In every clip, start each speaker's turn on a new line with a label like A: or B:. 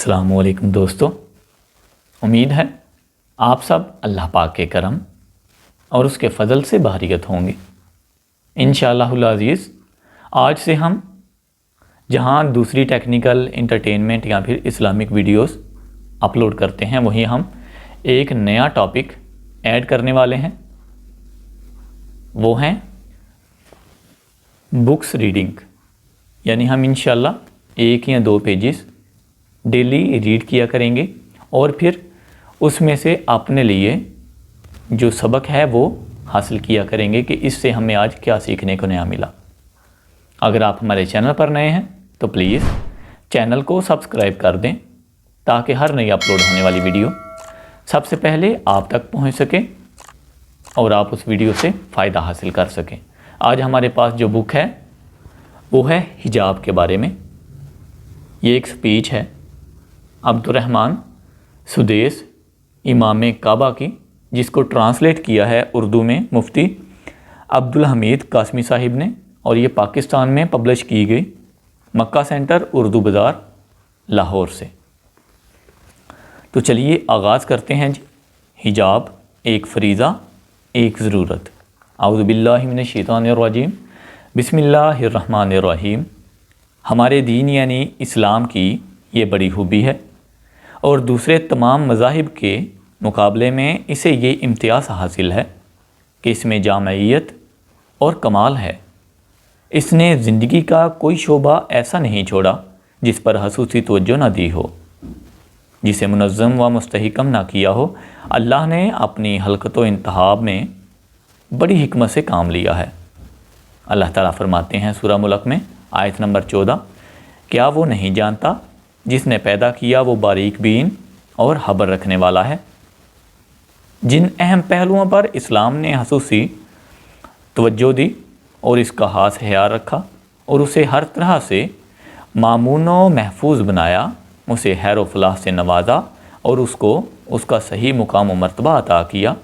A: السلام علیکم دوستو، امید ہے آپ سب اللہ پاک کے کرم اور اس کے فضل سے بحریت ہوں گے انشاءاللہ العزیز۔ آج سے ہم جہاں دوسری ٹیکنیکل انٹرٹینمنٹ یا پھر اسلامک ویڈیوز اپلوڈ کرتے ہیں، وہیں ہم ایک نیا ٹاپک ایڈ کرنے والے ہیں، وہ ہیں بکس ریڈنگ۔ یعنی ہم انشاءاللہ 1 یا 2 پیجز ڈیلی ریڈ کیا کریں گے اور پھر اس میں سے اپنے لیے جو سبق ہے وہ حاصل کیا کریں گے کہ اس سے ہمیں آج کیا سیکھنے کو نیا ملا۔ اگر آپ ہمارے چینل پر نئے ہیں تو پلیز چینل کو سبسکرائب کر دیں تاکہ ہر نئی اپلوڈ ہونے والی ویڈیو سب سے پہلے آپ تک پہنچ سکے اور آپ اس ویڈیو سے فائدہ حاصل کر سکیں۔ آج ہمارے پاس جو بک ہے وہ ہے حجاب کے بارے میں۔ یہ ایک سپیچ ہے عبدالرحمن سدیس امام کعبہ کی، جس کو ٹرانسلیٹ کیا ہے اردو میں مفتی عبدالحمید قاسمی صاحب نے، اور یہ پاکستان میں پبلش کی گئی مکہ سینٹر اردو بازار لاہور سے۔ تو چلیے آغاز کرتے ہیں جی۔ حجاب ایک فریضہ، ایک ضرورت۔ اعوذ باللہ من الشیطان الرجیم، بسم اللہ الرحمن الرحیم۔ ہمارے دین یعنی اسلام کی یہ بڑی خوبی ہے اور دوسرے تمام مذاہب کے مقابلے میں اسے یہ امتیاز حاصل ہے کہ اس میں جامعیت اور کمال ہے۔ اس نے زندگی کا کوئی شعبہ ایسا نہیں چھوڑا جس پر خصوصی توجہ نہ دی ہو، جسے منظم و مستحکم نہ کیا ہو۔ اللہ نے اپنی خلقت و انتخاب میں بڑی حکمت سے کام لیا ہے۔ اللہ تعالیٰ فرماتے ہیں سورہ ملک میں آیت نمبر 14، کیا وہ نہیں جانتا جس نے پیدا کیا وہ باریک بین اور خبر رکھنے والا ہے۔ جن اہم پہلوؤں پر اسلام نے خصوصی توجہ دی اور اس کا خاص خیال رکھا اور اسے ہر طرح سے مامون و محفوظ بنایا، اسے خیر و فلاح سے نوازا اور اس کو اس کا صحیح مقام و مرتبہ عطا کیا،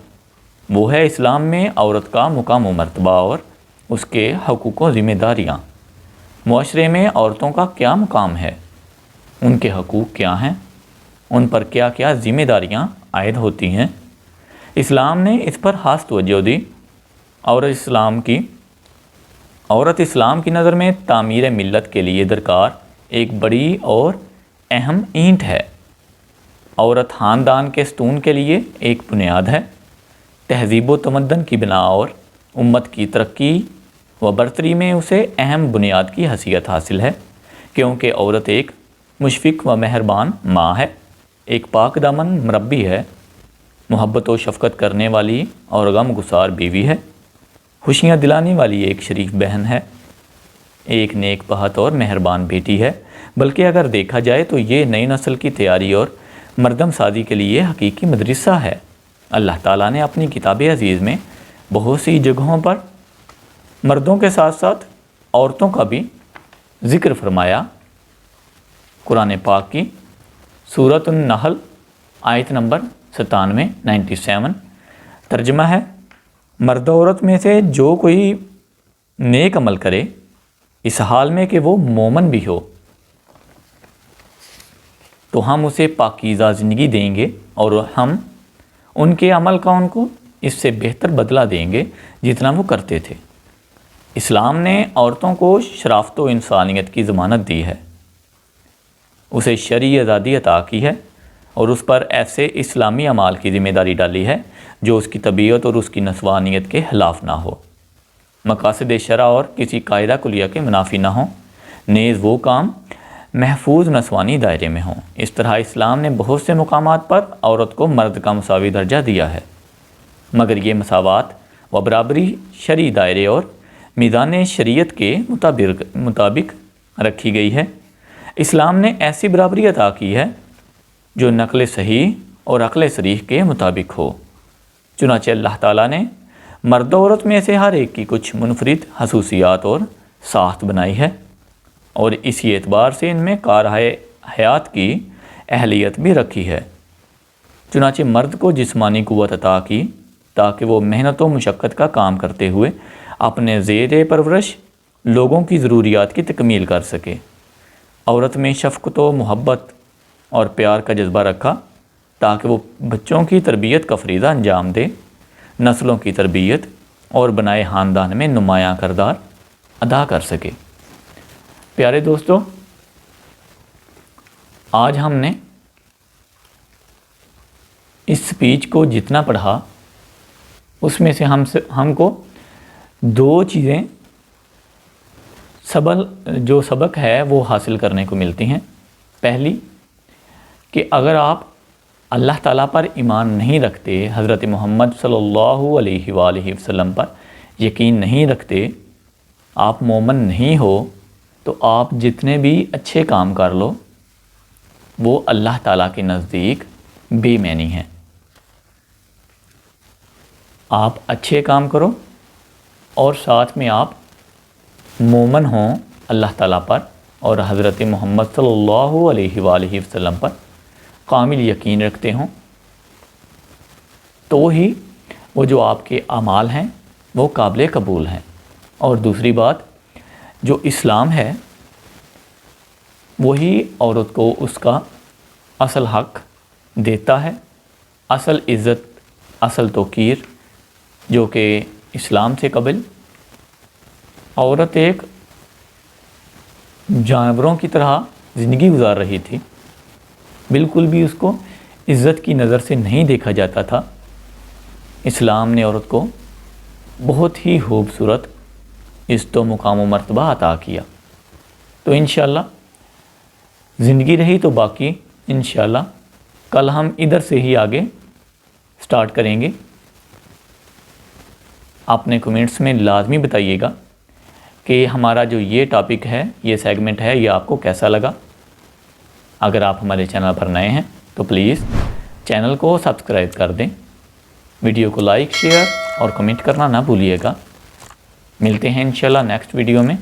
A: وہ ہے اسلام میں عورت کا مقام و مرتبہ اور اس کے حقوق و ذمہ داریاں۔ معاشرے میں عورتوں کا کیا مقام ہے، ان کے حقوق کیا ہیں، ان پر کیا کیا ذمہ داریاں عائد ہوتی ہیں۔ اسلام نے اس پر خاص توجہ دی اور عورت اسلام کی نظر میں تعمیر ملت کے لیے درکار ایک بڑی اور اہم اینٹ ہے۔ عورت خاندان کے ستون کے لیے ایک بنیاد ہے، تہذیب و تمدن کی بنا اور امت کی ترقی و برتری میں اسے اہم بنیاد کی حیثیت حاصل ہے، کیونکہ عورت ایک مشفق و مہربان ماں ہے، ایک پاک دامن مربی ہے، محبت و شفقت کرنے والی اور غم گسار بیوی ہے، خوشیاں دلانے والی ایک شریف بہن ہے، ایک نیک بہت اور مہربان بیٹی ہے۔ بلکہ اگر دیکھا جائے تو یہ نئی نسل کی تیاری اور مردم سازی کے لیے حقیقی مدرسہ ہے۔ اللہ تعالیٰ نے اپنی کتاب عزیز میں بہت سی جگہوں پر مردوں کے ساتھ ساتھ عورتوں کا بھی ذکر فرمایا۔ قرآن پاک کی سورۃ النحل آیت نمبر 97 ترجمہ ہے، مرد عورت میں سے جو کوئی نیک عمل کرے اس حال میں کہ وہ مومن بھی ہو تو ہم اسے پاکیزہ زندگی دیں گے اور ہم ان کے عمل کا ان کو اس سے بہتر بدلہ دیں گے جتنا وہ کرتے تھے۔ اسلام نے عورتوں کو شرافت و انسانیت کی ضمانت دی ہے، اسے شرعی آزادی عطا کی ہے اور اس پر ایسے اسلامی اعمال کی ذمہ داری ڈالی ہے جو اس کی طبیعت اور اس کی نسوانیت کے خلاف نہ ہو، مقاصد شرع اور کسی قاعدہ کلیہ کے منافی نہ ہوں، نیز وہ کام محفوظ نسوانی دائرے میں ہوں۔ اس طرح اسلام نے بہت سے مقامات پر عورت کو مرد کا مساوی درجہ دیا ہے، مگر یہ مساوات و برابری شرعی دائرے اور میزان شریعت کے مطابق رکھی گئی ہے۔ اسلام نے ایسی برابری عطا کی ہے جو نقل صحیح اور عقل صریح کے مطابق ہو۔ چنانچہ اللہ تعالیٰ نے مرد و عورت میں سے ہر ایک کی کچھ منفرد خصوصیات اور ساخت بنائی ہے اور اسی اعتبار سے ان میں کارہائے حیات کی اہلیت بھی رکھی ہے۔ چنانچہ مرد کو جسمانی قوت عطا کی تاکہ وہ محنت و مشقت کا کام کرتے ہوئے اپنے زیر پرورش لوگوں کی ضروریات کی تکمیل کر سکے۔ عورت میں شفقت و محبت اور پیار کا جذبہ رکھا تاکہ وہ بچوں کی تربیت کا فریضہ انجام دے، نسلوں کی تربیت اور بنائے خاندان میں نمایاں کردار ادا کر سکے۔ پیارے دوستو، آج ہم نے اس سپیچ کو جتنا پڑھا اس میں سے ہم کو دو چیزیں جو سبق ہے وہ حاصل کرنے کو ملتی ہیں۔ پہلی کہ اگر آپ اللہ تعالیٰ پر ایمان نہیں رکھتے، حضرت محمد صلی اللہ علیہ وآلہ وسلم پر یقین نہیں رکھتے، آپ مومن نہیں ہو، تو آپ جتنے بھی اچھے کام کر لو وہ اللہ تعالیٰ کے نزدیک بے معنی ہیں۔ آپ اچھے کام کرو اور ساتھ میں آپ مومن ہوں اللہ تعالیٰ پر اور حضرت محمد صلی اللہ علیہ وآلہ وسلم پر کامل یقین رکھتے ہوں، تو ہی وہ جو آپ کے اعمال ہیں وہ قابل قبول ہیں۔ اور دوسری بات، جو اسلام ہے وہی عورت کو اس کا اصل حق دیتا ہے، اصل عزت، اصل توقیر، جو کہ اسلام سے قبل عورت ایک جانوروں کی طرح زندگی گزار رہی تھی، بالکل بھی اس کو عزت کی نظر سے نہیں دیکھا جاتا تھا۔ اسلام نے عورت کو بہت ہی خوبصورت عزت و مقام و مرتبہ عطا کیا۔ تو انشاءاللہ زندگی رہی تو باقی انشاءاللہ کل ہم ادھر سے ہی آگے سٹارٹ کریں گے۔ اپنے کمنٹس میں لازمی بتائیے گا کہ ہمارا جو یہ ٹاپک ہے، یہ سیگمنٹ ہے، یہ آپ کو کیسا لگا۔ اگر آپ ہمارے چینل پر نئے ہیں تو پلیز چینل کو سبسکرائب کر دیں، ویڈیو کو لائک، شیئر اور کمنٹ کرنا نہ بھولیے گا۔ ملتے ہیں انشاءاللہ نیکسٹ ویڈیو میں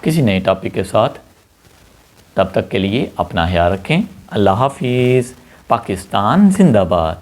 A: کسی نئے ٹاپک کے ساتھ۔ تب تک کے لیے اپنا خیال رکھیں۔ اللہ حافظ۔ پاکستان زندہ باد۔